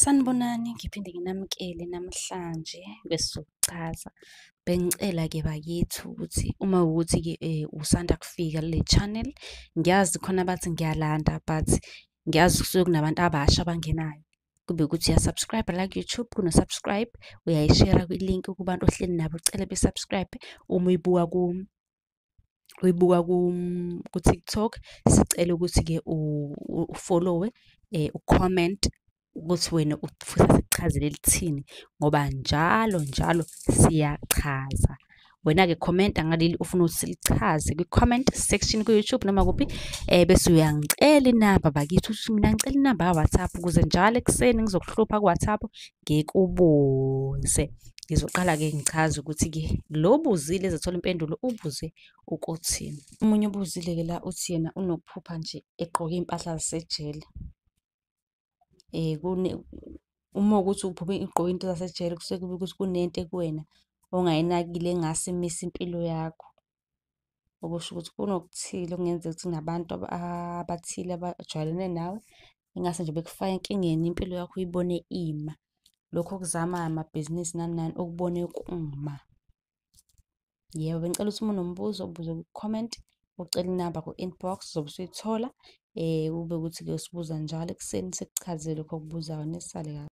Sanibonani, ngiphinde nginamukele namhlanje besizochaza. Bengicela-ke bakithi ukuthi uma ukuthi-ke usanda kufika kule channel, ngiyazi khona bathi ngiyalanda but ngiyazi kusuke kunabantu abasha abangenayo. Kube ukuthi uya-subscribe la ku-YouTube, kuno-subscribe, uyayishera kwilink kubantu ohleli nabo, ucele be-subscribe. Uma uyibuka ku-TikTok, sicela ukuthi-ke ufollowe, ucomment ukuthi wena ufisa sikuchazele lithini ngoba njalo siyachaza. Wena-ke comment ngaleli ufuna ukuthi silichaze kwi-comment section ku-YouTube noma kuphi, bese uyangicela inamba bakithi ukuthi mina ngicela inamba ya-WhatsApp ukuze njalo ekuseni ngizokuhlupha ku-WhatsApp ngikubuze. Ngizoqala-ke ngichaze ukuthi-ke lo buzile ezothola impendulo ubuze ukuthini. Omunye ubuzile-ke la uthi yena unokuphupha nje egqoke iy'mpahla zasejele. Uma ukuthi ugqoke into zasejele kusuke kube ukuthi kunento kuwena ongayinakile engase imise impilo yakho. Okusho ukuthi kunokuthile okungenzeka ukuthi kunabantu abathile abajwayelene nawe, engase nje bekufaka enkingeni impilo yakho uyibone ima. Lokho okuzamayo amabhizinisi nani nani okubone kuma. Yebo, bengicela ukuthi uma unombuzo ubuze ku-comment, ucele inamba ku-inbox uzobe usuyithola. Kube ukuthi-ke usibuza njalo ekuseni sikuchazele lokho okubuzayo nesale kahle.